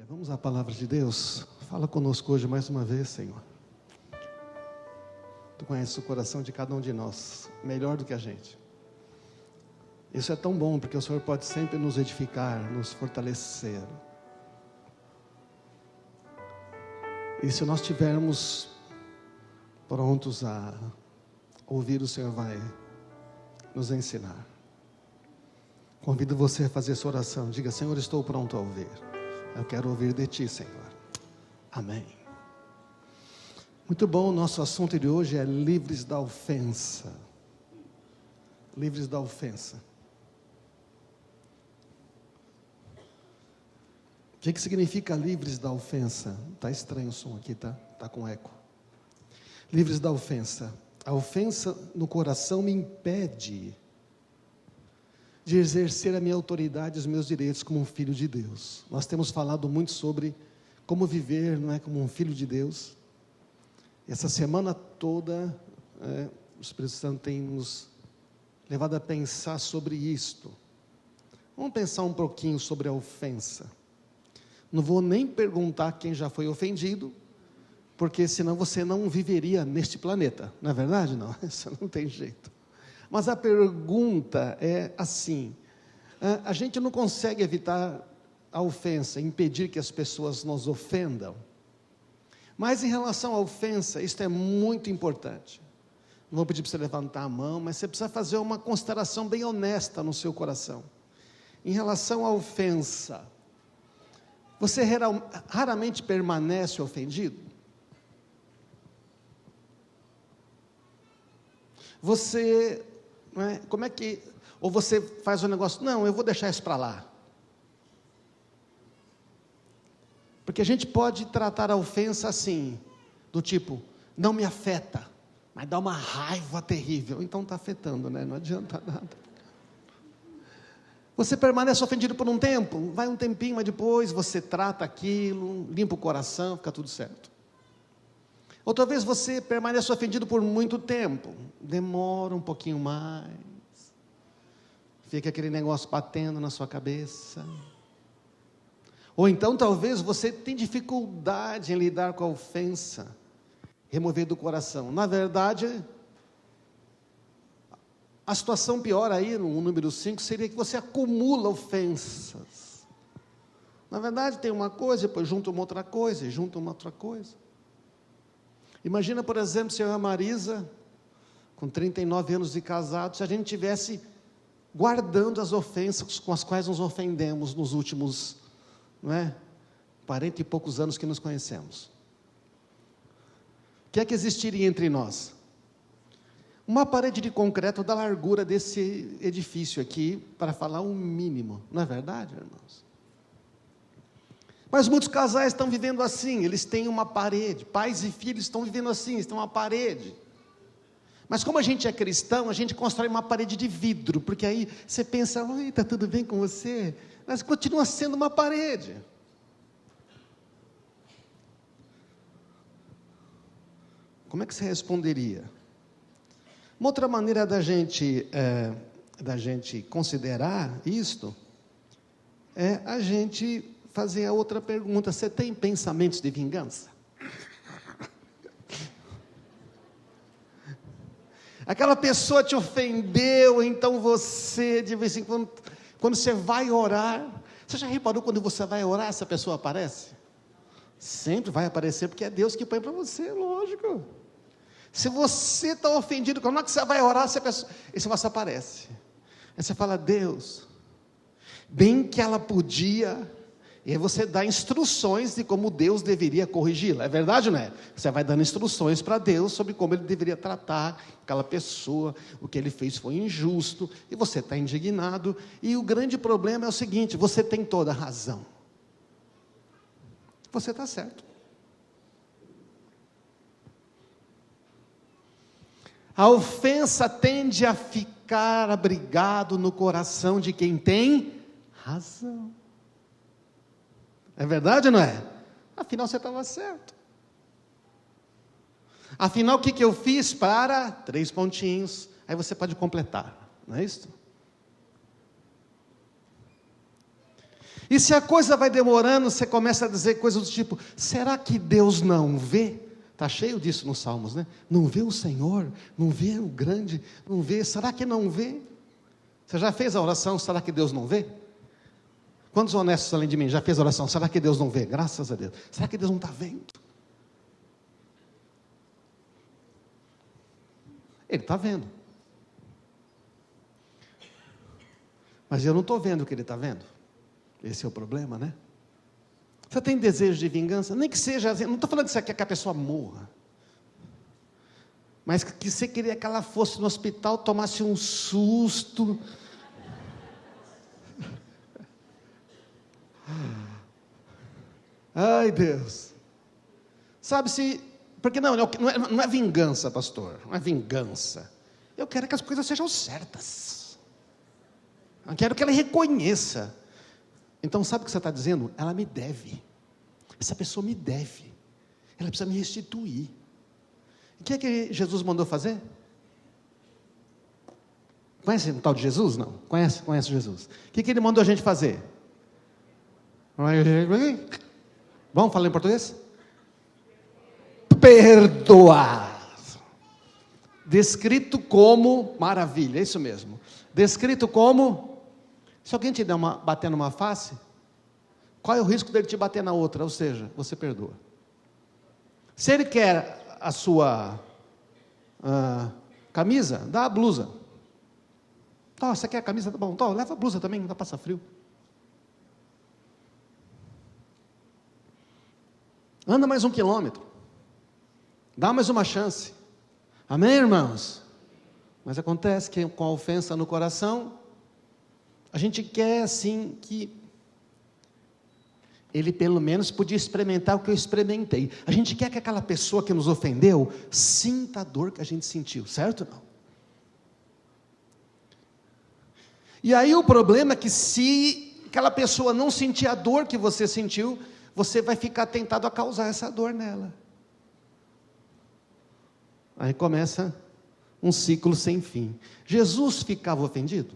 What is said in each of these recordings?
Vamos à palavra de Deus. Fala conosco hoje mais uma vez, Senhor. Tu conheces o coração de cada um de nós, melhor do que a gente. Isso é tão bom, porque o Senhor pode sempre nos edificar, nos fortalecer. E se nós estivermos prontos a ouvir, o Senhor vai nos ensinar. Convido você a fazer essa oração. Diga: Senhor, estou pronto a ouvir. Eu quero ouvir de Ti, Senhor. Amém. Muito bom, o nosso assunto de hoje é livres da ofensa. Livres da ofensa. O que significa livres da ofensa? Está estranho o som aqui, tá? Está com eco. Livres da ofensa. A ofensa no coração me impede de exercer a minha autoridade e os meus direitos como um filho de Deus. Nós temos falado muito sobre como viver, não é, como um filho de Deus. Essa semana toda, o Espírito Santo tem nos levado a pensar sobre isto. Vamos pensar um pouquinho sobre a ofensa. Não vou nem perguntar quem já foi ofendido, porque senão você não viveria neste planeta. Não é verdade? Não, isso não tem jeito. Mas a pergunta é assim: a gente não consegue evitar a ofensa, impedir que as pessoas nos ofendam. Mas em relação à ofensa, isto é muito importante. Não vou pedir para você levantar a mão, mas você precisa fazer uma consideração bem honesta no seu coração. Em relação à ofensa, você raramente permanece ofendido? Você, não é, como é que, ou você faz um negócio, não, eu vou deixar isso para lá. Porque a gente pode tratar a ofensa assim, do tipo, não me afeta, mas dá uma raiva terrível. Então está afetando, né? Não adianta nada. Você permanece ofendido por um tempo, vai um tempinho, mas depois você trata aquilo, limpa o coração, fica tudo certo. Outra vez você permanece ofendido por muito tempo, demora um pouquinho mais, fica aquele negócio batendo na sua cabeça. Ou então talvez você tenha dificuldade em lidar com a ofensa, remover do coração. Na verdade, a situação pior aí, no número 5, seria que você acumula ofensas. Na verdade tem uma coisa, depois junta uma outra coisa, e junta uma outra coisa. Imagina, por exemplo, se eu e a Marisa, com 39 anos de casado, se a gente tivesse guardando as ofensas com as quais nos ofendemos nos últimos, 40 e poucos anos que nos conhecemos. O que é que existiria entre nós? Uma parede de concreto da largura desse edifício aqui, para falar um mínimo, não é verdade, irmãos? Mas muitos casais estão vivendo assim, eles têm uma parede, pais e filhos estão vivendo assim, estão uma parede. Mas como a gente é cristão, a gente constrói uma parede de vidro, porque aí você pensa, oi, está tudo bem com você? Mas continua sendo uma parede. Como é que você responderia? Uma outra maneira da gente considerar isto, é a gente fazer a outra pergunta: você tem pensamentos de vingança? Aquela pessoa te ofendeu, então você, de vez em quando você vai orar, você já reparou quando você vai orar, essa pessoa aparece? Sempre vai aparecer, porque é Deus que põe para você, lógico. Se você está ofendido, quando é que você vai orar, esse negócio aparece. Aí você fala: Deus, bem que ela podia. E aí você dá instruções de como Deus deveria corrigi-la. É verdade ou não é? Você vai dando instruções para Deus sobre como Ele deveria tratar aquela pessoa. O que Ele fez foi injusto. E você está indignado. E o grande problema é o seguinte: você tem toda a razão. Você está certo. A ofensa tende a ficar abrigado no coração de quem tem razão. É verdade ou não é? Afinal você estava certo. Afinal o que eu fiz para 3 pontinhos? Aí você pode completar, não é isso? E se a coisa vai demorando, você começa a dizer coisas do tipo: será que Deus não vê? Está cheio disso nos Salmos, né? Não vê o Senhor? Não vê o grande? Não vê? Será que não vê? Você já fez a oração, será que Deus não vê? Quantos honestos além de mim já fez a oração, será que Deus não vê? Graças a Deus. Será que Deus não está vendo? Ele está vendo. Mas eu não estou vendo o que Ele está vendo. Esse é o problema, né? Você tem desejo de vingança? Nem que seja, não estou falando que você quer que a pessoa morra. Mas que você queria que ela fosse no hospital, tomasse um susto. Ai, Deus. Sabe-se, porque não é vingança, pastor. Não é vingança. Eu quero que as coisas sejam certas. Eu quero que ela reconheça. Então, sabe o que você está dizendo? Ela me deve. Essa pessoa me deve. Ela precisa me restituir. O que é que Jesus mandou fazer? Conhece o tal de Jesus? Não. Conhece Jesus. O que Ele mandou a gente fazer? Vamos falar em português? Perdoar. Descrito como, maravilha, é isso mesmo. Descrito como, se alguém te bater numa face, qual é o risco dele te bater na outra? Ou seja, você perdoa. Se ele quer a sua camisa, dá a blusa. Então, você quer a camisa? Tá bom, então, leva a blusa também, não dá passa frio. Anda mais 1 quilômetro. Dá mais uma chance. Amém, irmãos? Mas acontece que com a ofensa no coração, a gente quer assim que ele pelo menos podia experimentar o que eu experimentei. A gente quer que aquela pessoa que nos ofendeu sinta a dor que a gente sentiu, certo ou não? E aí o problema é que se aquela pessoa não sentir a dor que você sentiu, você vai ficar tentado a causar essa dor nela. Aí começa um ciclo sem fim. Jesus ficava ofendido?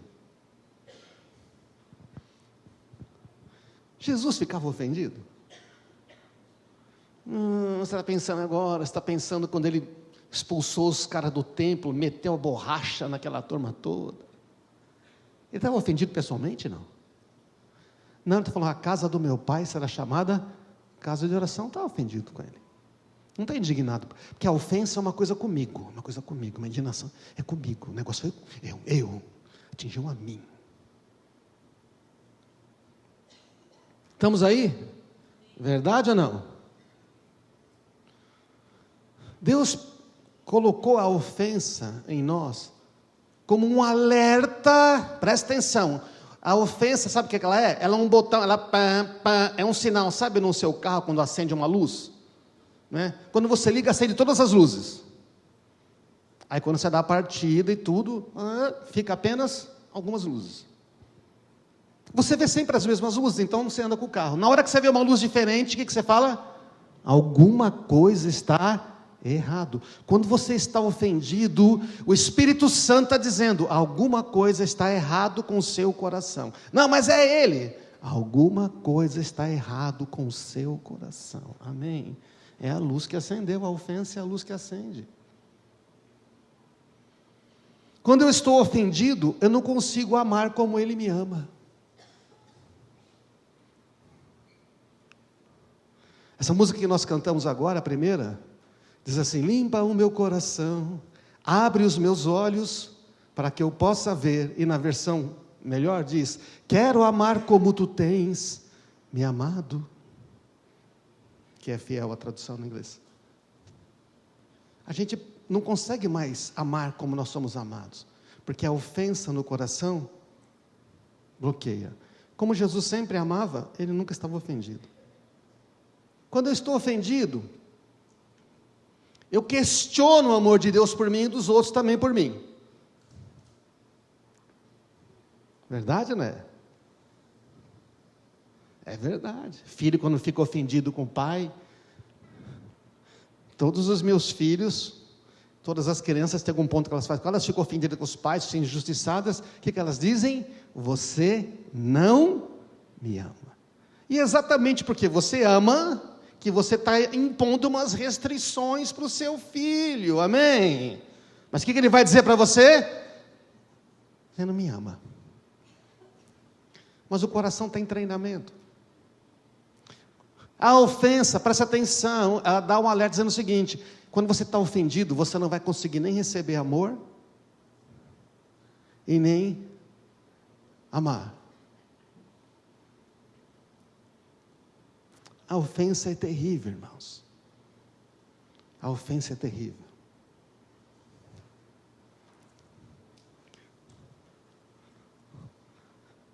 Jesus ficava ofendido? Você está pensando agora, você está pensando quando ele expulsou os caras do templo, meteu a borracha naquela turma toda. Ele estava ofendido pessoalmente? Não. Não, ele está falando, a casa do meu pai será chamada casa de oração. Está ofendido com ele. Não está indignado, porque a ofensa é uma coisa comigo, uma indignação é comigo, o negócio foi eu, atingiu a mim. Estamos aí? Verdade ou não? Deus colocou a ofensa em nós como um alerta, presta atenção, a ofensa, sabe o que ela é? Ela é um botão, é um sinal, sabe no seu carro quando acende uma luz? Né? Quando você liga, acende todas as luzes. Aí quando você dá a partida e tudo, fica apenas algumas luzes. Você vê sempre as mesmas luzes, então você anda com o carro. Na hora que você vê uma luz diferente, o que você fala? Alguma coisa está errado. Quando você está ofendido, o Espírito Santo está dizendo, alguma coisa está errado com o seu coração. Não, mas é ele. Alguma coisa está errado com o seu coração. Amém? É a luz que acendeu, a ofensa é a luz que acende. Quando eu estou ofendido, eu não consigo amar como ele me ama. Essa música que nós cantamos agora, a primeira, diz assim, limpa o meu coração, abre os meus olhos, para que eu possa ver, e na versão melhor diz, quero amar como tu tens me amado, que é fiel à tradução no inglês. A gente não consegue mais amar como nós somos amados, porque a ofensa no coração bloqueia. Como Jesus sempre amava, ele nunca estava ofendido. Quando eu estou ofendido, eu questiono o amor de Deus por mim e dos outros também por mim. Verdade, não é? É verdade. Filho, quando fica ofendido com o pai, todos os meus filhos, todas as crianças têm algum ponto que elas fazem. Quando elas ficam ofendidas com os pais, são injustiçadas, o que elas dizem? Você não me ama. E exatamente porque você ama, que você está impondo umas restrições para o seu filho, amém? Mas o que ele vai dizer para você? Você não me ama. Mas o coração está em treinamento. A ofensa, presta atenção, ela dá um alerta dizendo o seguinte: quando você está ofendido, você não vai conseguir nem receber amor, e nem amar. A ofensa é terrível, irmãos. A ofensa é terrível.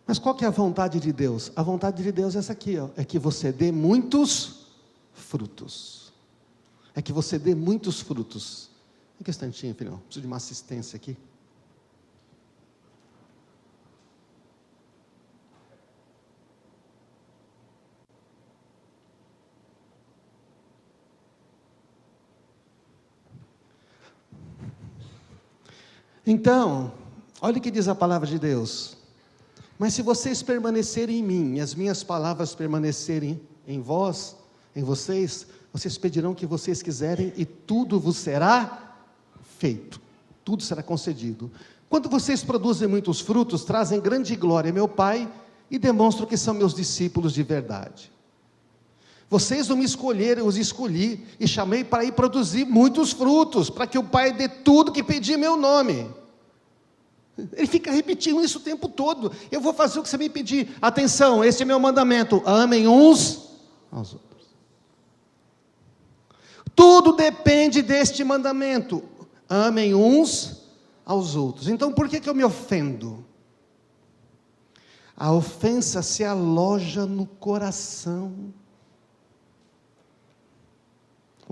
Mas qual que é a vontade de Deus? A vontade de Deus é essa aqui, ó, é que você dê muitos frutos. É que você dê muitos frutos. Um instantinho, filhão, preciso de uma assistência aqui. Então, olha o que diz a palavra de Deus: mas se vocês permanecerem em mim, e as minhas palavras permanecerem em vós, em vocês, vocês pedirão o que vocês quiserem, e tudo vos será feito, tudo será concedido. Quando vocês produzem muitos frutos, trazem grande glória a meu Pai, e demonstram que são meus discípulos de verdade. Vocês não me escolheram, eu os escolhi, e chamei para ir produzir muitos frutos, para que o Pai dê tudo que pedir em meu nome. Ele fica repetindo isso o tempo todo: eu vou fazer o que você me pedir. Atenção, esse é meu mandamento: amem uns aos outros. Tudo depende deste mandamento: amem uns aos outros. Então por que eu me ofendo? A ofensa se aloja no coração.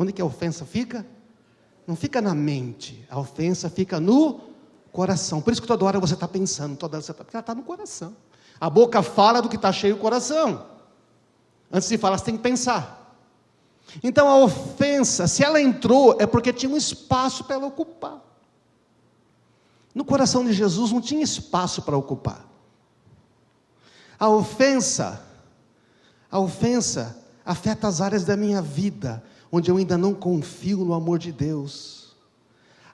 Onde que a ofensa fica? Não fica na mente, a ofensa fica no coração. Por isso que toda hora você está pensando, toda hora você está, porque ela está no coração. A boca fala do que está cheio o coração. Antes de falar, você tem que pensar. Então a ofensa, se ela entrou, é porque tinha um espaço para ela ocupar. No coração de Jesus não tinha espaço para ocupar. A ofensa afeta as áreas da minha vida onde eu ainda não confio no amor de Deus.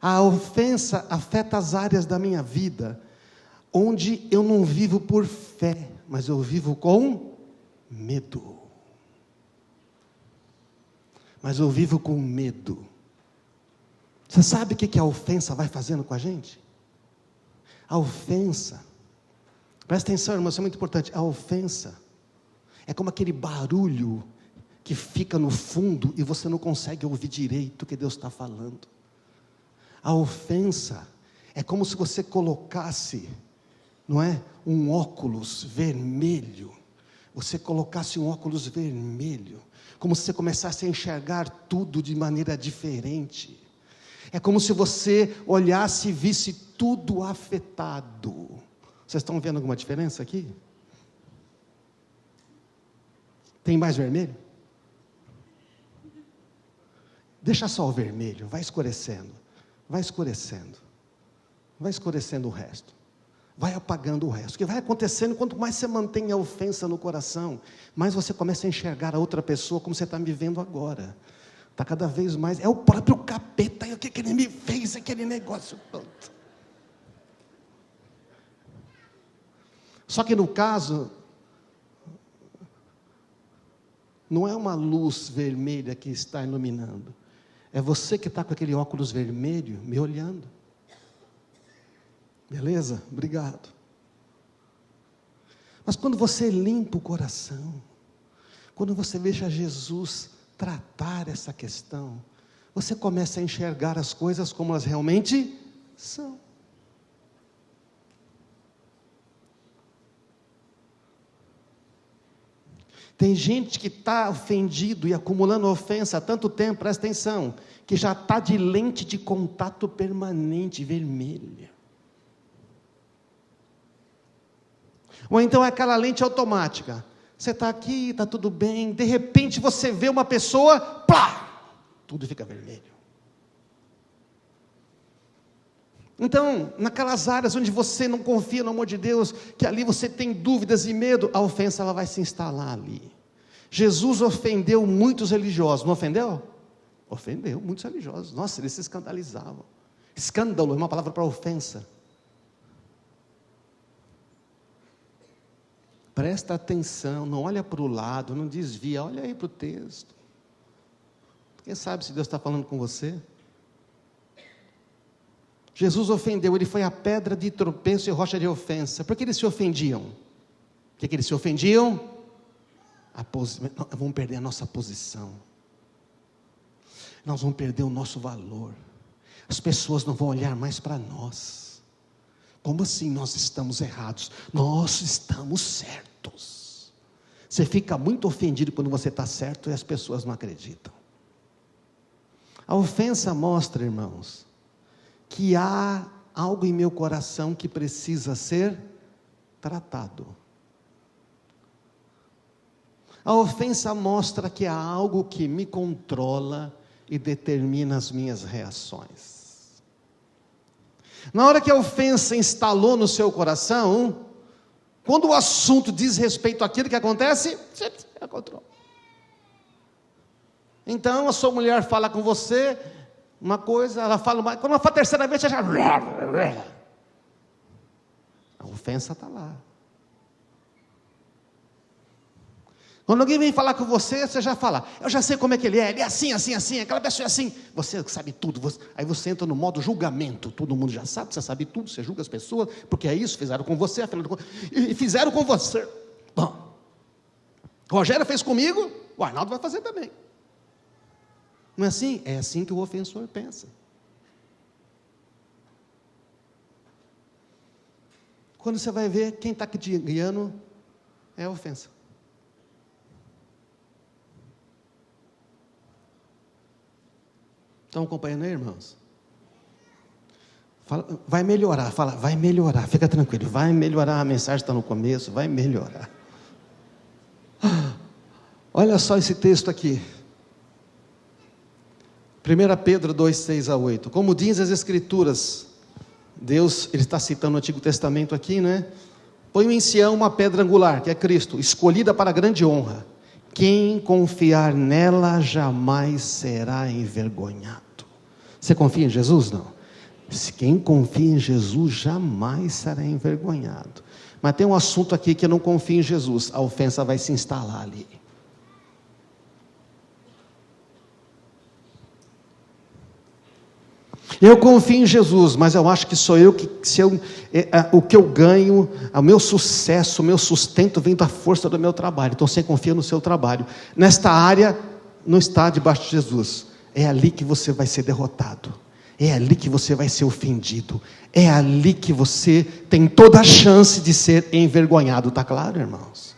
A ofensa afeta as áreas da minha vida onde eu não vivo por fé, mas eu vivo com medo. Mas eu vivo com medo. Você sabe o que a ofensa vai fazendo com a gente? A ofensa, presta atenção, irmão, isso é muito importante. A ofensa é como aquele barulho que fica no fundo e você não consegue ouvir direito o que Deus está falando. A ofensa é como se você colocasse, não é, um óculos vermelho. Você colocasse um óculos vermelho, como se você começasse a enxergar tudo de maneira diferente. É como se você olhasse e visse tudo afetado. Vocês estão vendo alguma diferença aqui? Tem mais vermelho? Deixa só o vermelho, vai escurecendo, vai escurecendo, vai escurecendo o resto, vai apagando o resto. O que vai acontecendo, quanto mais você mantém a ofensa no coração, mais você começa a enxergar a outra pessoa como você está me vendo agora. Está cada vez mais, é o próprio capeta, o que ele me fez, aquele negócio todo. Só que no caso, não é uma luz vermelha que está iluminando, é você que está com aquele óculos vermelho me olhando. Beleza? Obrigado. Mas quando você limpa o coração, quando você deixa Jesus tratar essa questão, você começa a enxergar as coisas como elas realmente são. Tem gente que está ofendido e acumulando ofensa há tanto tempo, presta atenção, que já está de lente de contato permanente vermelha. Ou então é aquela lente automática. Você está aqui, está tudo bem, de repente você vê uma pessoa, plá, tudo fica vermelho. Então, naquelas áreas onde você não confia no amor de Deus, que ali você tem dúvidas e medo, a ofensa ela vai se instalar ali. Jesus ofendeu muitos religiosos, não ofendeu? Ofendeu muitos religiosos. Nossa, eles se escandalizavam. Escândalo é uma palavra para ofensa. Presta atenção, não olha para o lado, não desvia, olha aí para o texto. Quem sabe se Deus está falando com você? Jesus ofendeu, ele foi a pedra de tropeço e rocha de ofensa. Por que eles se ofendiam? Por que eles se ofendiam? Vamos perder a nossa posição. Nós vamos perder o nosso valor. As pessoas não vão olhar mais para nós. Como assim nós estamos errados? Nós estamos certos. Você fica muito ofendido quando você está certo e as pessoas não acreditam. A ofensa mostra, irmãos, que há algo em meu coração que precisa ser tratado. A ofensa mostra que há algo que me controla e determina as minhas reações. Na hora que a ofensa instalou no seu coração, quando o assunto diz respeito àquilo que acontece, é controle. Então a sua mulher fala com você uma coisa, ela fala uma, quando ela fala a terceira vez, você já... A ofensa está lá. Quando alguém vem falar com você, você já fala, eu já sei como é que ele é assim, aquela pessoa é assim, você sabe tudo, aí você entra no modo julgamento, todo mundo já sabe, você sabe tudo, você julga as pessoas, porque é isso, fizeram com você, afinal de contas, e fizeram com você. Bom, Rogério fez comigo, o Arnaldo vai fazer também. Não é assim? É assim que o ofensor pensa. Quando você vai ver, quem está te guiando é a ofensa. Estão acompanhando aí, irmãos? Fala, vai melhorar, vai melhorar, fica tranquilo, vai melhorar, a mensagem está no começo, vai melhorar. Olha só esse texto aqui. 1 Pedro 2, 6 a 8. Como diz as Escrituras, Deus, ele está citando o Antigo Testamento aqui, né? Põe em Sião uma pedra angular, que é Cristo, escolhida para grande honra. Quem confiar nela jamais será envergonhado. Você confia em Jesus? Não. Quem confia em Jesus jamais será envergonhado. Mas tem um assunto aqui que eu não confio em Jesus. A ofensa vai se instalar ali. Eu confio em Jesus, mas eu acho que sou eu que, o que eu ganho, o meu sucesso, o meu sustento vem da força do meu trabalho. Então você confia no seu trabalho. Nesta área, não está debaixo de Jesus. É ali que você vai ser derrotado. É ali que você vai ser ofendido. É ali que você tem toda a chance de ser envergonhado. Está claro, irmãos?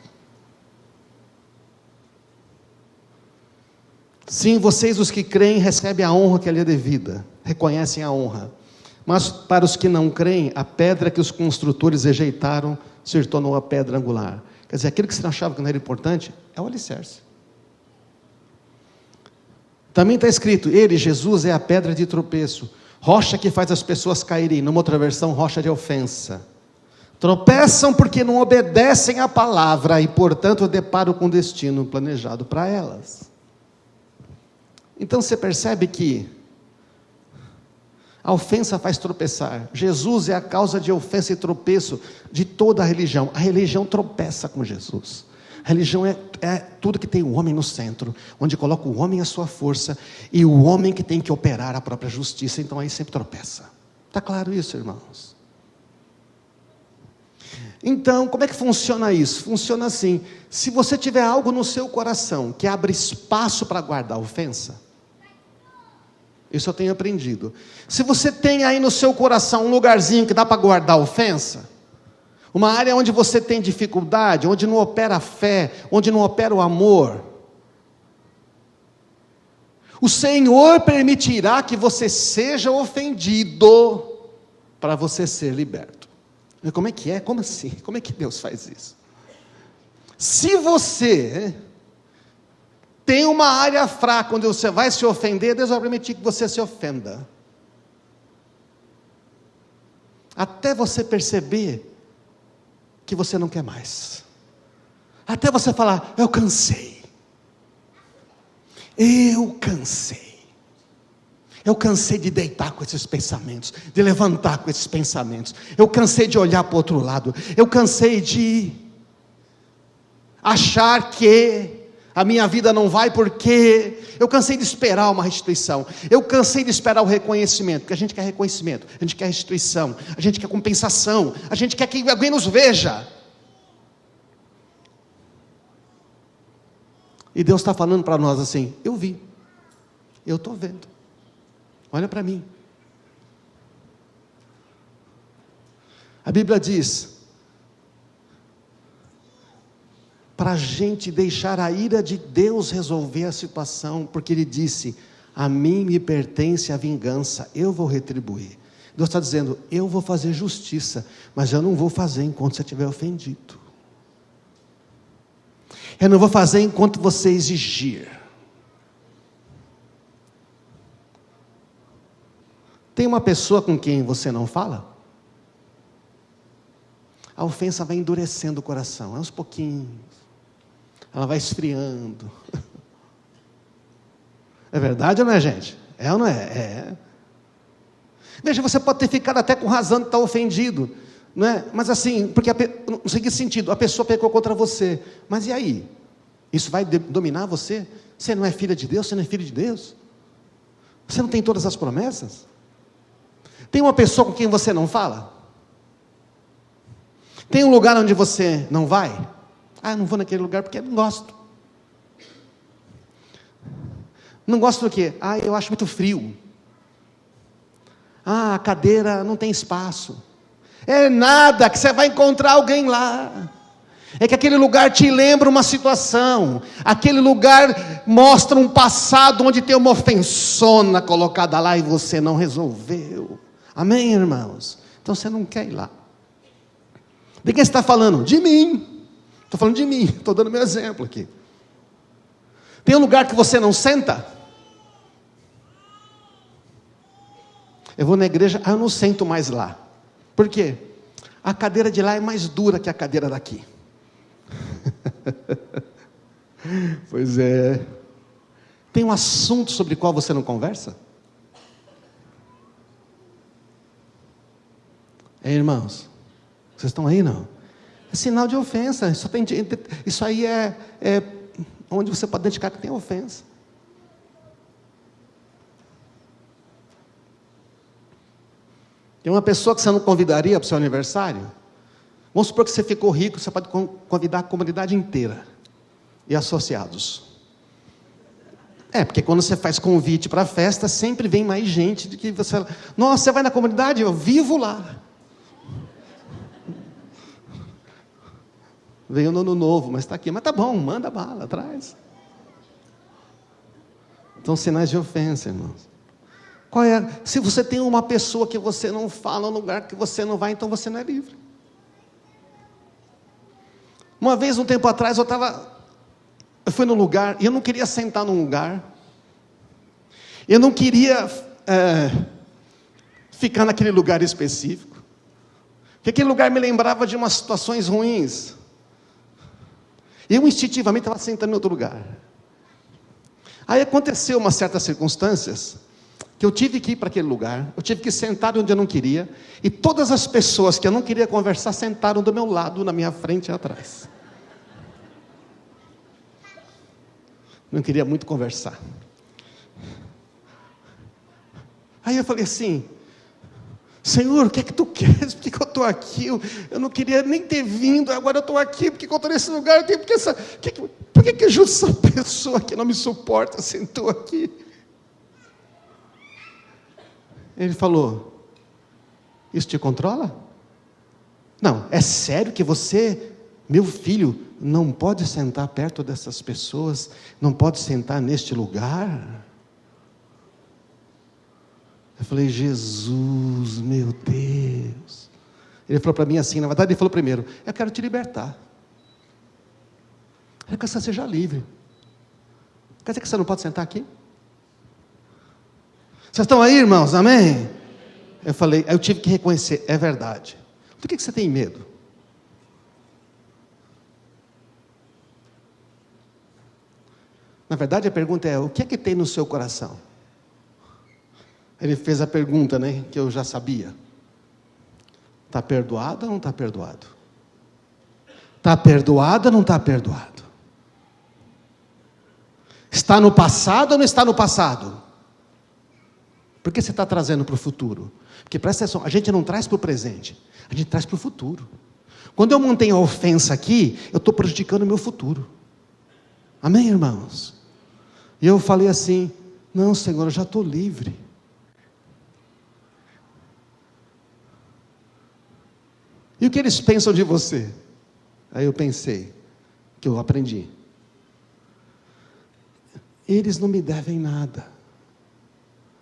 Sim, vocês os que creem recebem a honra que lhe é devida. Reconhecem a honra. Mas para os que não creem, a pedra que os construtores rejeitaram se tornou a pedra angular. Quer dizer, aquilo que você achava que não era importante, é o alicerce. Também está escrito, ele, Jesus, é a pedra de tropeço, rocha que faz as pessoas caírem, numa outra versão, rocha de ofensa. Tropeçam porque não obedecem à palavra e, portanto, deparam com o destino planejado para elas. Então você percebe que a ofensa faz tropeçar. Jesus é a causa de ofensa e tropeço de toda a religião. A religião tropeça com Jesus. A religião é tudo que tem o homem no centro, onde coloca o homem à sua força e o homem que tem que operar a própria justiça. Então aí sempre tropeça. Está claro isso, irmãos? Então, como é que funciona isso? Funciona assim: se você tiver algo no seu coração que abre espaço para guardar a ofensa, isso eu tenho aprendido. Se você tem aí no seu coração um lugarzinho que dá para guardar a ofensa, uma área onde você tem dificuldade, onde não opera a fé, onde não opera o amor, o Senhor permitirá que você seja ofendido para você ser liberto. Como é que é? Como assim? Como é que Deus faz isso? Se você tem uma área fraca onde você vai se ofender, Deus vai permitir que você se ofenda. até você perceber que você não quer mais. Até você falar, eu cansei. Eu cansei. Eu cansei de deitar com esses pensamentos, de levantar com esses pensamentos. Eu cansei de olhar para o outro lado. Eu cansei de achar que a minha vida não vai porque... Eu cansei de esperar uma restituição. Eu cansei de esperar o reconhecimento, porque a gente quer reconhecimento, a gente quer restituição, a gente quer compensação, a gente quer que alguém nos veja. E Deus está falando para nós assim, eu vi, eu estou vendo, olha para mim. A Bíblia diz, para a gente deixar a ira de Deus resolver a situação, porque Ele disse, a mim me pertence a vingança, eu vou retribuir. Deus está dizendo, eu vou fazer justiça, mas eu não vou fazer enquanto você estiver ofendido. Eu não vou fazer enquanto você exigir. Tem uma pessoa com quem você não fala? A ofensa vai endurecendo o coração, aos pouquinhos. Ela vai esfriando. É verdade ou não é, gente? É ou não é? É. Veja, você pode ter ficado até com razão de estar ofendido, não é? Mas assim, porque no seguinte sentido, a pessoa pecou contra você, mas e aí? Isso vai dominar você? Você não é filha de Deus? Você não é filho de Deus? Você não tem todas as promessas? Tem uma pessoa com quem você não fala? Tem um lugar onde você não vai? Ah, eu não vou naquele lugar porque eu não gosto. Não gosto do quê? Ah, eu acho muito frio. Ah, a cadeira não tem espaço. É nada, que você vai encontrar alguém lá. É que aquele lugar te lembra uma situação. Aquele lugar mostra um passado onde tem uma ofensona colocada lá e você não resolveu. Amém, irmãos? Então você não quer ir lá. De quem você está falando? De mim. Estou falando de mim, estou dando meu exemplo aqui. Tem um lugar que você não senta? Eu vou na igreja, eu não sento mais lá. Por quê? A cadeira de lá é mais dura que a cadeira daqui. Pois é. Tem um assunto sobre o qual você não conversa? Irmãos, vocês estão aí não? É sinal de ofensa. Isso aí é onde você pode identificar que tem ofensa. Tem uma pessoa que você não convidaria para o seu aniversário? Vamos supor que você ficou rico, você pode convidar a comunidade inteira e associados. Porque quando você faz convite para a festa, sempre vem mais gente do que você... Nossa, você vai na comunidade? Eu vivo lá. Veio no ano novo, mas está aqui. Mas tá bom, manda bala, traz. Então, sinais de ofensa, irmãos. Se você tem uma pessoa que você não fala, um lugar que você não vai, então você não é livre. Uma vez, um tempo atrás, eu fui num lugar, e eu não queria sentar num lugar, eu não queria ficar naquele lugar específico, porque aquele lugar me lembrava de umas situações ruins, e eu instintivamente estava sentando em outro lugar. Aí aconteceu umas certas circunstâncias, que eu tive que ir para aquele lugar, eu tive que sentar onde eu não queria, e todas as pessoas que eu não queria conversar, sentaram do meu lado, na minha frente e atrás. Não queria muito conversar. Aí eu falei assim, Senhor, o que é que tu queres? Por que eu estou aqui? Eu não queria nem ter vindo, agora eu estou aqui, porque eu estou nesse lugar, por que justo essa pessoa que não me suporta sentou aqui? Ele falou, isso te controla? Não, é sério que você, meu filho, não pode sentar perto dessas pessoas, não pode sentar neste lugar? Eu falei, Jesus, meu Deus. Ele falou para mim assim, na verdade ele falou primeiro, eu quero te libertar. Eu quero que você seja livre. Quer dizer que você não pode sentar aqui? Vocês estão aí, irmãos? Amém? Eu tive que reconhecer, é verdade. Do que você tem medo? Na verdade, a pergunta é, o que é que tem no seu coração? Ele fez a pergunta, né, que eu já sabia. Está perdoado ou não está perdoado? Está perdoado ou não está perdoado? Está no passado ou não está no passado? Por que você está trazendo para o futuro? Porque presta atenção, a gente não traz para o presente, a gente traz para o futuro. Quando eu mantenho a ofensa aqui, eu estou prejudicando o meu futuro. Amém, irmãos? E eu falei assim, não, Senhor, eu já estou livre. E o que eles pensam de você? Aí eu pensei, que eu aprendi. Eles não me devem nada.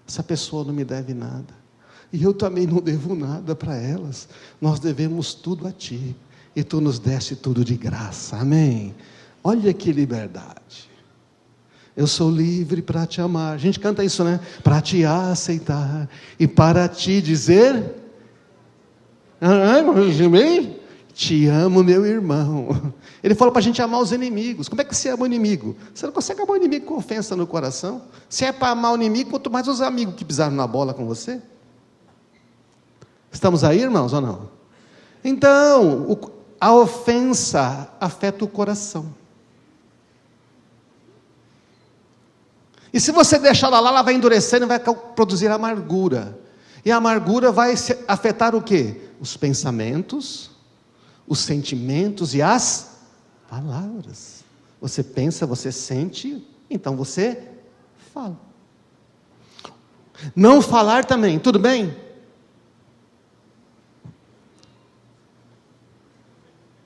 Essa pessoa não me deve nada. E eu também não devo nada para elas. Nós devemos tudo a Ti. E Tu nos deste tudo de graça. Amém? Olha que liberdade. Eu sou livre para Te amar. A gente canta isso, né? Para Te aceitar. E para Te dizer... Te amo, meu irmão. Ele falou para a gente amar os inimigos. Como é que você ama o inimigo? Você não consegue amar o inimigo com ofensa no coração. Se é para amar o inimigo, quanto mais os amigos que pisaram na bola com você. Estamos aí, irmãos, ou não? Então, a ofensa afeta o coração. E se você deixar ela lá, ela vai endurecendo e vai produzir amargura. E a amargura vai afetar o quê? Os pensamentos, os sentimentos e as palavras. Você pensa, você sente, então você fala. Não falar também, tudo bem?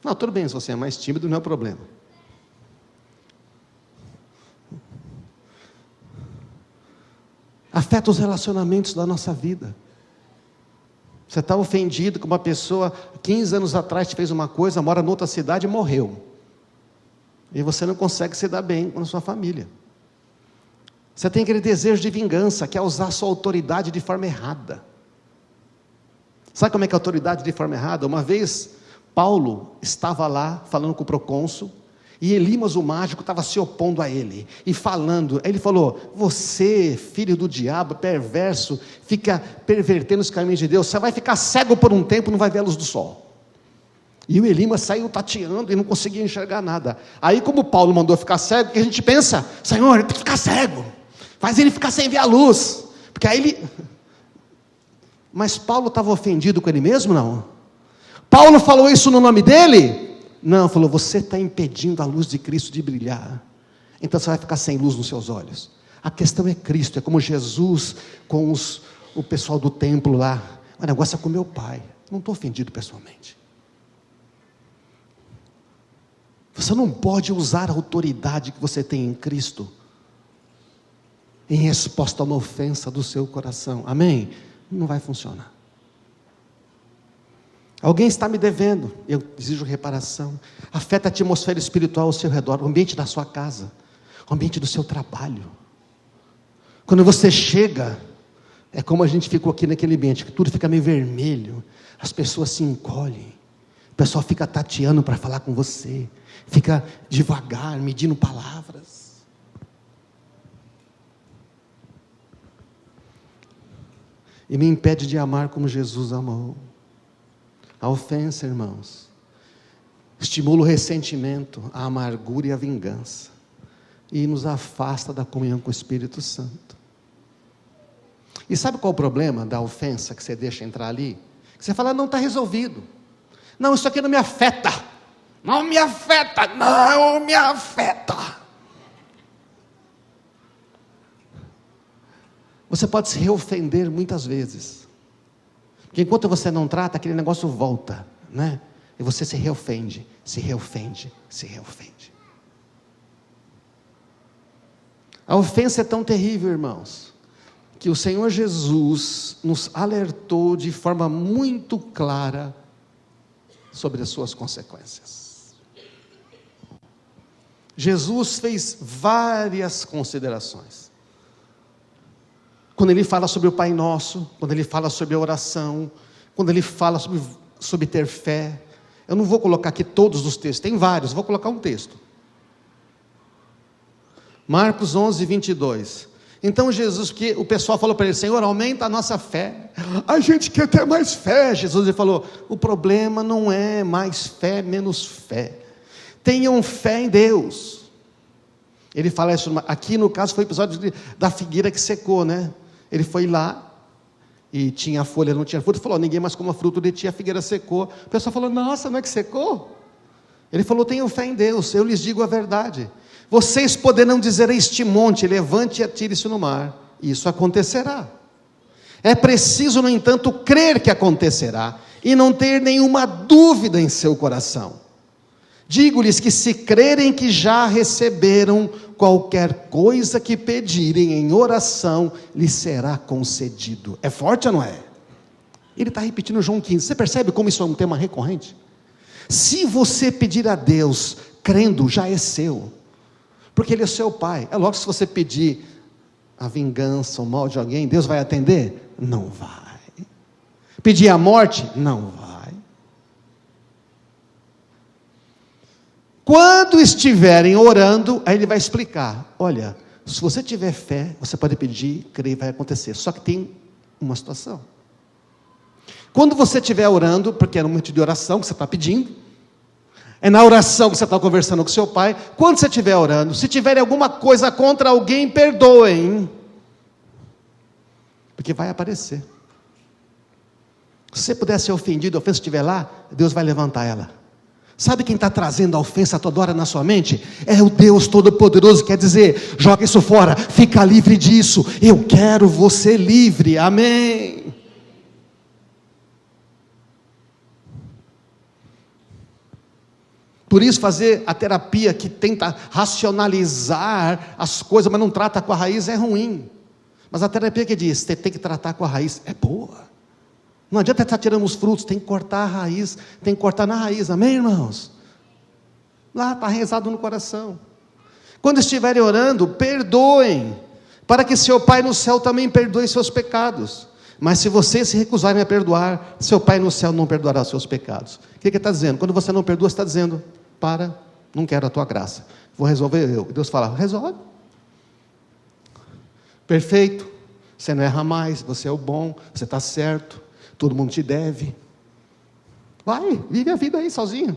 Não, tudo bem, se você é mais tímido, não é problema. Afeta os relacionamentos da nossa vida. Você está ofendido com uma pessoa, 15 anos atrás te fez uma coisa, mora em outra cidade e morreu. E você não consegue se dar bem com a sua família. Você tem aquele desejo de vingança, que é usar a sua autoridade de forma errada. Sabe como é que é a autoridade de forma errada? Uma vez, Paulo estava lá, falando com o procônsul, e Elimas, o mágico, estava se opondo a ele, e falando, aí ele falou, você, filho do diabo, perverso, fica pervertendo os caminhos de Deus, você vai ficar cego por um tempo, não vai ver a luz do sol. E o Elimas saiu tateando, e não conseguia enxergar nada. Aí como Paulo mandou ficar cego, o que a gente pensa? Senhor, ele tem que ficar cego, faz ele ficar sem ver a luz, porque aí ele... Mas Paulo estava ofendido com ele mesmo, não? Paulo falou isso no nome dele? Não, falou, você está impedindo a luz de Cristo de brilhar, então você vai ficar sem luz nos seus olhos. A questão é Cristo, é como Jesus com o pessoal do templo lá, o negócio é com meu pai, não estou ofendido pessoalmente. Você não pode usar a autoridade que você tem em Cristo, em resposta a uma ofensa do seu coração, amém? Não vai funcionar. Alguém está me devendo, eu exijo reparação. Afeta a atmosfera espiritual ao seu redor, o ambiente da sua casa, o ambiente do seu trabalho. Quando você chega, é como a gente ficou aqui naquele ambiente, que tudo fica meio vermelho, as pessoas se encolhem, o pessoal fica tateando para falar com você, fica devagar, medindo palavras. E me impede de amar como Jesus amou. A ofensa, irmãos, estimula o ressentimento, a amargura e a vingança, e nos afasta da comunhão com o Espírito Santo. E sabe qual é o problema da ofensa que você deixa entrar ali? Que você fala, não está resolvido, não, isso aqui não me afeta, não me afeta, não me afeta. Você pode se reofender muitas vezes, porque enquanto você não trata, aquele negócio volta, né? E você se reofende, se reofende, se reofende. A ofensa é tão terrível, irmãos, que o Senhor Jesus nos alertou de forma muito clara sobre as suas consequências. Jesus fez várias considerações. quando ele fala sobre o Pai Nosso, quando ele fala sobre a oração, quando ele fala sobre ter fé. Eu não vou colocar aqui todos os textos, tem vários, vou colocar um texto. Marcos 11, 22. Então Jesus, porque o pessoal falou para ele: Senhor, aumenta a nossa fé. A gente quer ter mais fé. Jesus ele falou: o problema não é mais fé, menos fé. Tenham fé em Deus. Ele fala isso, aqui no caso foi o episódio da figueira que secou, né? Ele foi lá, e tinha folha, não tinha fruto, falou: ninguém mais come fruto de ti, a figueira secou. O pessoal falou: nossa, não é que secou? Ele falou: tenham fé em Deus, eu lhes digo a verdade. Vocês poderão dizer a este monte: levante e atire-se no mar. Isso acontecerá. É preciso, no entanto, crer que acontecerá, e não ter nenhuma dúvida em seu coração. Digo-lhes que se crerem que já receberam, qualquer coisa que pedirem em oração, lhes será concedido. É forte ou não é? Ele está repetindo João 15. Você percebe como isso é um tema recorrente? Se você pedir a Deus, crendo, já é seu. Porque Ele é seu Pai. É lógico que se você pedir a vingança, o mal de alguém, Deus vai atender? Não vai. Pedir a morte? Não vai. Quando estiverem orando, aí Ele vai explicar: olha, se você tiver fé, você pode pedir, crer, vai acontecer. Só que tem uma situação. Quando você estiver orando, porque é no momento de oração que você está pedindo, é na oração que você está conversando com seu pai. Quando você estiver orando, se tiver alguma coisa contra alguém, perdoem, porque vai aparecer. Se você puder ser ofendido, a ofensa estiver lá, Deus vai levantar ela. Sabe quem está trazendo a ofensa toda hora na sua mente? É o Deus Todo-Poderoso. Quer dizer: joga isso fora, fica livre disso. Eu quero você livre, amém. Por isso fazer a terapia que tenta racionalizar as coisas, mas não trata com a raiz, é ruim. Mas a terapia que diz: você tem que tratar com a raiz, é boa. Não adianta estar tirando os frutos, tem que cortar a raiz, tem que cortar na raiz, amém, irmãos? Lá está rezado no coração. Quando estiverem orando, perdoem, para que seu Pai no céu também perdoe seus pecados. Mas se vocês se recusarem a perdoar, seu Pai no céu não perdoará os seus pecados. O que ele está dizendo? Quando você não perdoa, você está dizendo: não quero a tua graça, vou resolver eu. Deus fala: resolve. Perfeito, você não erra mais, você é o bom, você está certo, todo mundo te deve. Vai, vive a vida aí sozinho.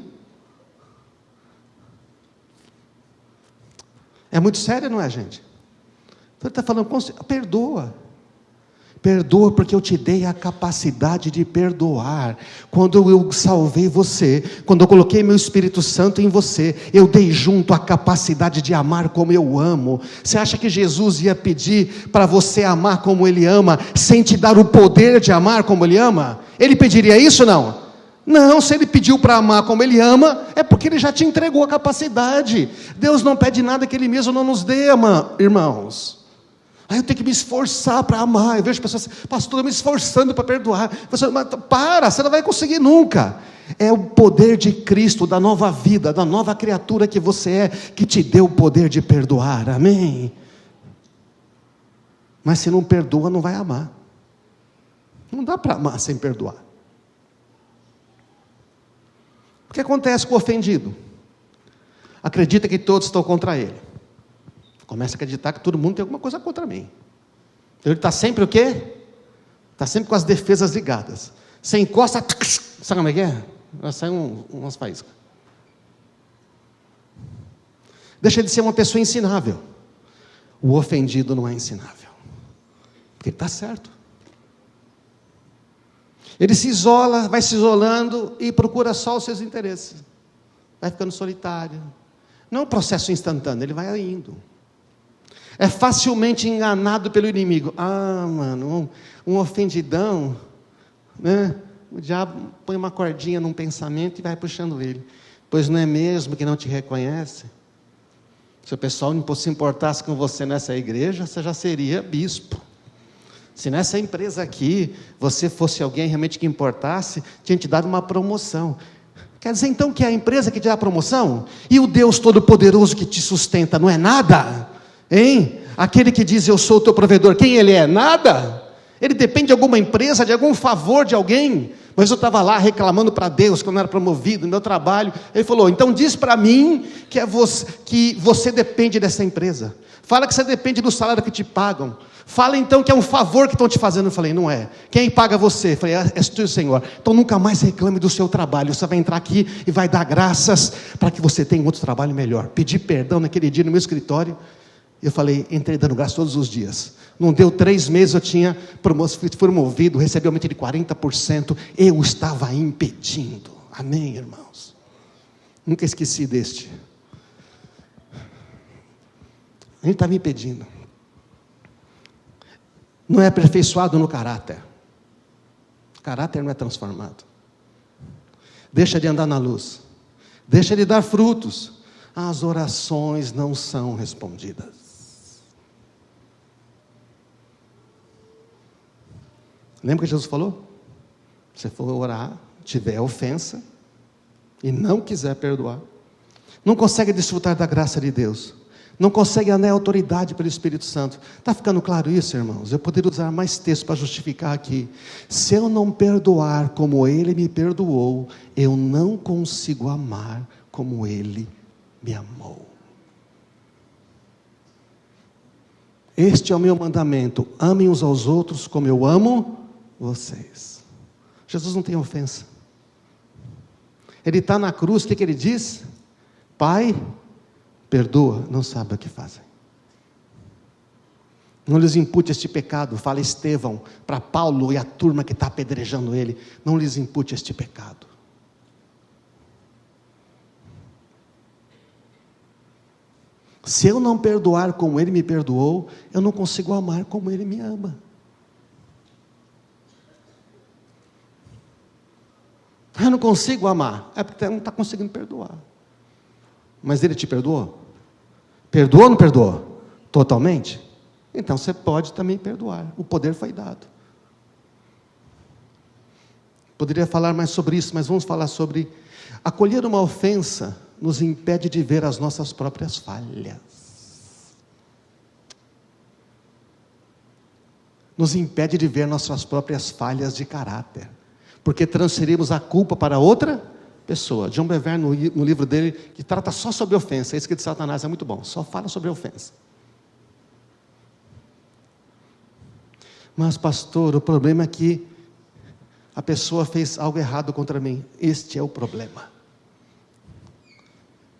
É muito sério, não é, gente? Então ele está falando: perdoa. Perdoa, porque eu te dei a capacidade de perdoar. Quando eu salvei você, quando eu coloquei meu Espírito Santo em você, eu dei junto a capacidade de amar como eu amo. Você acha que Jesus ia pedir para você amar como Ele ama, sem te dar o poder de amar como Ele ama? Ele pediria isso, não? Não, se Ele pediu para amar como Ele ama, é porque Ele já te entregou a capacidade. Deus não pede nada que Ele mesmo não nos dê, irmãos. Aí eu tenho que me esforçar para amar. Eu vejo pessoas assim: pastor, eu me esforçando para perdoar. Mas você não vai conseguir nunca. É o poder de Cristo, da nova vida, da nova criatura que você é, que te deu o poder de perdoar, amém? Mas se não perdoa, não vai amar. Não dá para amar sem perdoar. O que acontece com o ofendido? Acredita que todos estão contra ele. Começa a acreditar que todo mundo tem alguma coisa contra mim. Então ele está sempre o quê? Está sempre com as defesas ligadas. Você encosta, sabe como é que é? Vai sair umas faíscas. Deixa de ser uma pessoa ensinável. O ofendido não é ensinável, porque ele está certo. Ele se isola, vai se isolando e procura só os seus interesses. Vai ficando solitário. Não é um processo instantâneo, ele vai indo. É facilmente enganado pelo inimigo. Mano, um ofendidão, né? O diabo põe uma cordinha num pensamento e vai puxando ele. Pois não é mesmo que não te reconhece? Se o pessoal não se importasse com você nessa igreja, você já seria bispo. Se nessa empresa aqui, você fosse alguém realmente que importasse, tinha te dado uma promoção. Quer dizer então que é a empresa que te dá a promoção? E o Deus Todo-Poderoso que te sustenta não é nada? Hein? Aquele que diz, eu sou o teu provedor, quem ele é? Nada. Ele depende de alguma empresa, de algum favor de alguém. Mas eu estava lá reclamando para Deus, que eu não era promovido no meu trabalho. Ele falou, então diz para mim que você depende dessa empresa. Fala que você depende do salário que te pagam. Fala então que é um favor que estão te fazendo. Eu falei, não é. Quem paga você? Eu falei, és tu, Senhor. Então nunca mais reclame do seu trabalho. Você vai entrar aqui e vai dar graças para que você tenha outro trabalho melhor. Pedi perdão naquele dia no meu escritório. Eu falei, entrei dando graças todos os dias. Não deu 3 meses, eu tinha fui promovido, recebi aumento de 40%. Eu estava impedindo. Amém, irmãos? Nunca esqueci deste. A gente estava impedindo. Não é aperfeiçoado no caráter. O caráter não é transformado. Deixa de andar na luz. Deixa de dar frutos. As orações não são respondidas. Lembra que Jesus falou? Se for orar, tiver ofensa e não quiser perdoar, não consegue desfrutar da graça de Deus, não consegue andar em autoridade pelo Espírito Santo. Está ficando claro isso, irmãos? Eu poderia usar mais texto para justificar aqui. Se eu não perdoar como Ele me perdoou, eu não consigo amar como Ele me amou. Este é o meu mandamento: amem uns aos outros como eu amo vocês. Jesus não tem ofensa. Ele está na cruz, o que ele diz? Pai, perdoa, não sabe o que fazem. Não lhes impute este pecado, fala Estevão para Paulo e a turma que está apedrejando ele. Não lhes impute este pecado. Se eu não perdoar como Ele me perdoou, eu não consigo amar como Ele me ama. Eu não consigo amar, é porque não está conseguindo perdoar. Mas Ele te perdoou? Perdoou ou não perdoou? Totalmente? Então você pode também perdoar, o poder foi dado. Poderia falar mais sobre isso, mas vamos falar sobre acolher uma ofensa. Nos impede de ver as nossas próprias falhas. Nos impede de ver nossas próprias falhas de caráter. Porque transferimos a culpa para outra pessoa. John Bevere, no livro dele, que trata só sobre ofensa, esse que de Satanás é muito bom, só fala sobre ofensa. Mas pastor, o problema é que a pessoa fez algo errado contra mim. Este é o problema.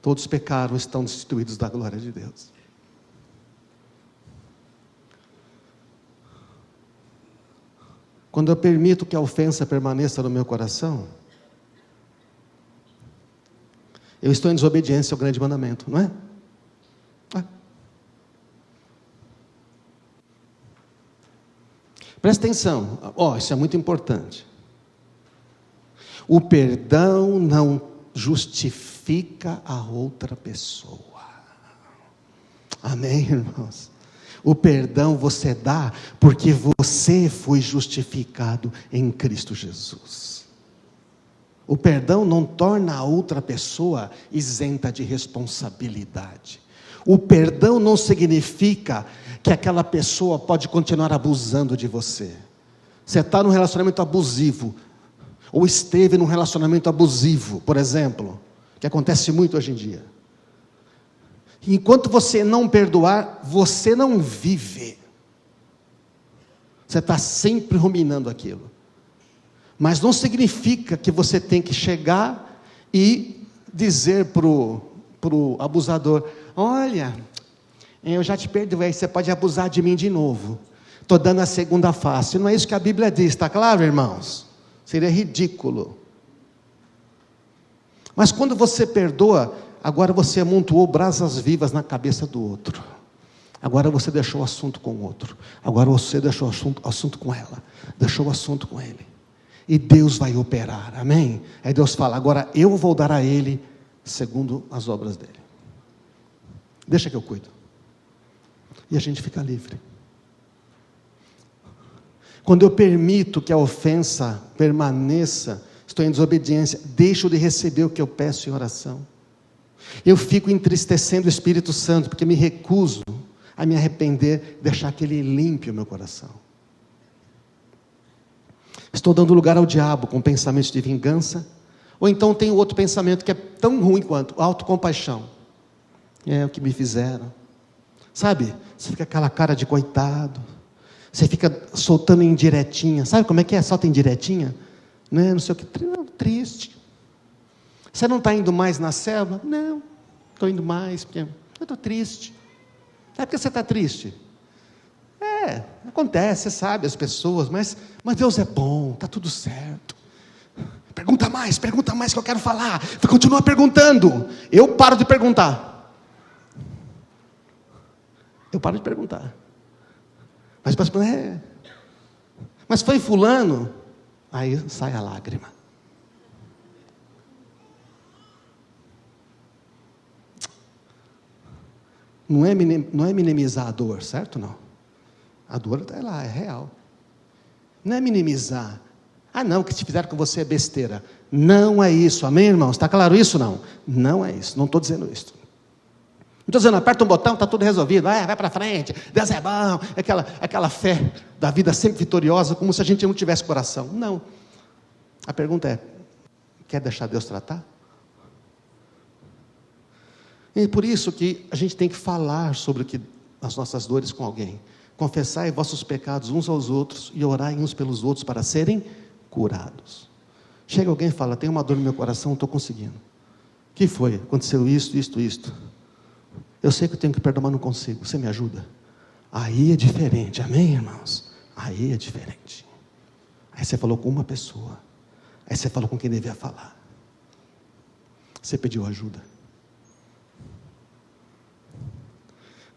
Todos pecaram, estão destituídos da glória de Deus. Quando eu permito que a ofensa permaneça no meu coração, eu estou em desobediência ao grande mandamento, não é? Presta atenção, isso é muito importante. O perdão não justifica a outra pessoa. Amém, irmãos? O perdão você dá porque você foi justificado em Cristo Jesus. O perdão não torna a outra pessoa isenta de responsabilidade. O perdão não significa que aquela pessoa pode continuar abusando de você. Você está num relacionamento abusivo, ou esteve num relacionamento abusivo, por exemplo, que acontece muito hoje em dia. Enquanto você não perdoar, você não vive. Você está sempre ruminando aquilo. Mas não significa que você tem que chegar e dizer para o abusador: olha, eu já te perdoei, você pode abusar de mim de novo. Estou dando a segunda face. Não é isso que a Bíblia diz, está claro, irmãos? Seria ridículo. Mas quando você perdoa, agora você amontoou brasas vivas na cabeça do outro. Agora você deixou o assunto com o outro. Agora você deixou o assunto com ela. Deixou o assunto com ele. E Deus vai operar, amém? Aí Deus fala: agora eu vou dar a ele segundo as obras dele. Deixa que eu cuido. E a gente fica livre. Quando eu permito que a ofensa permaneça, estou em desobediência, deixo de receber o que eu peço em oração. Eu fico entristecendo o Espírito Santo, porque me recuso a me arrepender, deixar que Ele limpe o meu coração. Estou dando lugar ao diabo com pensamentos de vingança, ou então tenho outro pensamento que é tão ruim quanto autocompaixão. É o que me fizeram. Sabe, você fica com aquela cara de coitado, você fica soltando indiretinha. Sabe como é que é? Solta indiretinha? Não sei o que, triste. Você não está indo mais na célula? Não, estou indo mais, porque eu estou triste. Sabe por que você está triste? Acontece, você sabe, as pessoas, mas Deus é bom, está tudo certo. Pergunta mais que eu quero falar. Continua perguntando. Eu paro de perguntar. Mas foi fulano? Aí sai a lágrima. Não é minimizar a dor, certo? Não. A dor está lá, é real. Não é minimizar. Não, o que te fizeram com você é besteira. Não é isso, amém, irmãos? Está claro isso? Não. Não é isso, não estou dizendo isso. Não estou dizendo, aperta um botão, está tudo resolvido, vai para frente, Deus é bom, aquela fé da vida sempre vitoriosa, como se a gente não tivesse coração. Não. A pergunta é, quer deixar Deus tratar? E por isso que a gente tem que falar sobre as nossas dores com alguém. Confessai vossos pecados uns aos outros e orai uns pelos outros para serem curados. Chega alguém e fala, tem uma dor no meu coração, não estou conseguindo. O que foi? Aconteceu isto. Eu sei que eu tenho que perdoar, mas não consigo. Você me ajuda? Aí é diferente, amém, irmãos? Aí é diferente. Aí você falou com uma pessoa. Aí você falou com quem devia falar. Você pediu ajuda.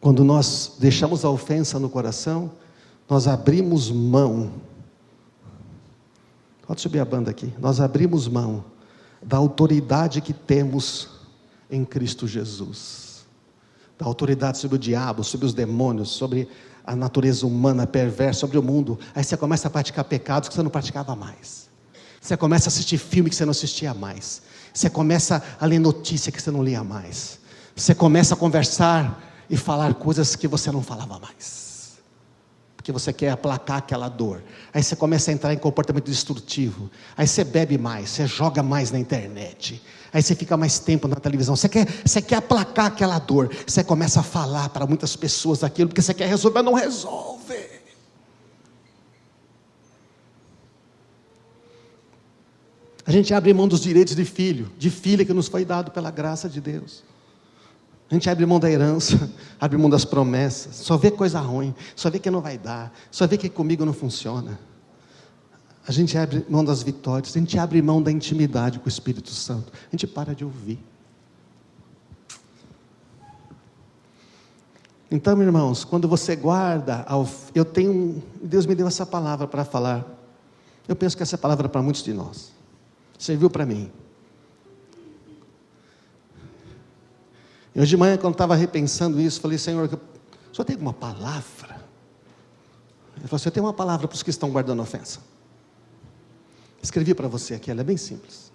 Quando nós deixamos a ofensa no coração, nós abrimos mão. Pode subir a banda aqui. Nós abrimos mão da autoridade que temos em Cristo Jesus. Da autoridade sobre o diabo, sobre os demônios, sobre a natureza humana perversa, sobre o mundo. Aí você começa a praticar pecados que você não praticava mais. Você começa a assistir filme que você não assistia mais. Você começa a ler notícia que você não lia mais. Você começa a conversar e falar coisas que você não falava mais. Porque você quer aplacar aquela dor. Aí você começa a entrar em comportamento destrutivo. Aí você bebe mais, você joga mais na internet. Aí você fica mais tempo na televisão. Você quer aplacar aquela dor. Você começa a falar para muitas pessoas aquilo, porque você quer resolver, mas não resolve. A gente abre mão dos direitos de filho, de filha que nos foi dado pela graça de Deus. A gente abre mão da herança, abre mão das promessas, só vê coisa ruim, só vê que não vai dar, só vê que comigo não funciona. A gente abre mão das vitórias, a gente abre mão da intimidade com o Espírito Santo, a gente para de ouvir. Então, irmãos, quando você guarda, Deus me deu essa palavra para falar. Eu penso que essa palavra é para muitos de nós. Serviu para mim. E hoje de manhã, quando estava repensando isso, falei, Senhor, o Senhor tem alguma palavra? Ele falou, Senhor, tem uma palavra para os que estão guardando ofensa. Escrevi para você aqui, ela é bem simples.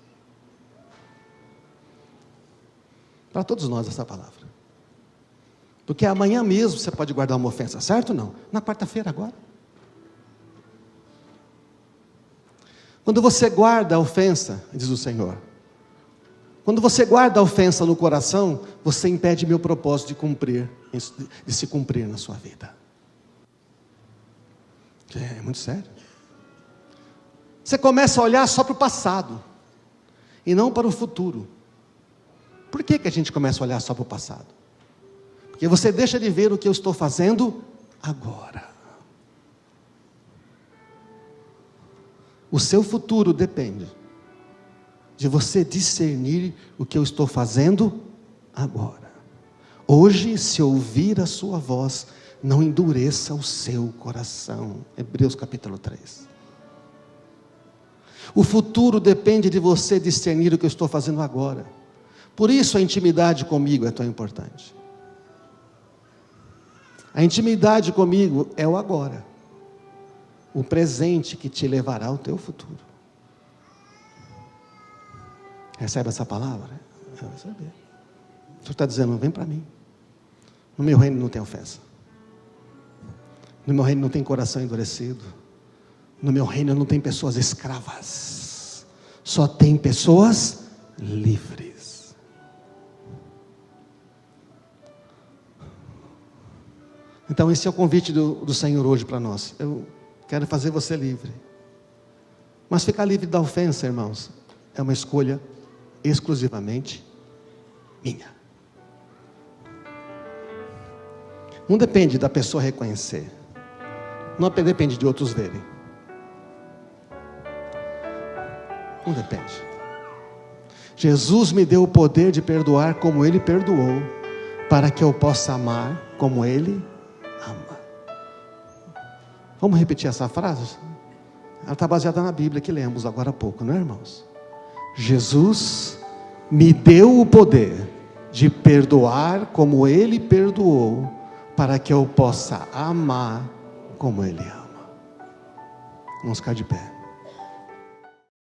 Para todos nós essa palavra. Porque amanhã mesmo você pode guardar uma ofensa, certo ou não? Na quarta-feira agora. Quando você guarda a ofensa, diz o Senhor, quando você guarda a ofensa no coração, você impede meu propósito de se cumprir na sua vida. É muito sério. Você começa a olhar só para o passado, e não para o futuro. Por que a gente começa a olhar só para o passado? Porque você deixa de ver o que eu estou fazendo agora. O seu futuro depende de você discernir o que eu estou fazendo agora. Hoje, se ouvir a sua voz, não endureça o seu coração. Hebreus capítulo 3. O futuro depende de você discernir o que eu estou fazendo agora. Por isso a intimidade comigo é tão importante. A intimidade comigo é o agora. O presente que te levará ao teu futuro. Recebe essa palavra? Eu vou receber. O Senhor está dizendo, vem para mim. No meu reino não tem ofensa. No meu reino não tem coração endurecido. No meu reino não tem pessoas escravas. Só tem pessoas livres. Então esse é o convite do Senhor hoje para nós. Eu quero fazer você livre. Mas ficar livre da ofensa, irmãos, é uma escolha exclusivamente minha. Não depende da pessoa reconhecer. Não depende de outros verem. Não depende. Jesus me deu o poder de perdoar como Ele perdoou, para que eu possa amar como Ele ama. Vamos repetir essa frase? Ela está baseada na Bíblia que lemos agora há pouco, não é, irmãos? Jesus me deu o poder de perdoar como Ele perdoou, para que eu possa amar como Ele ama. Vamos ficar de pé.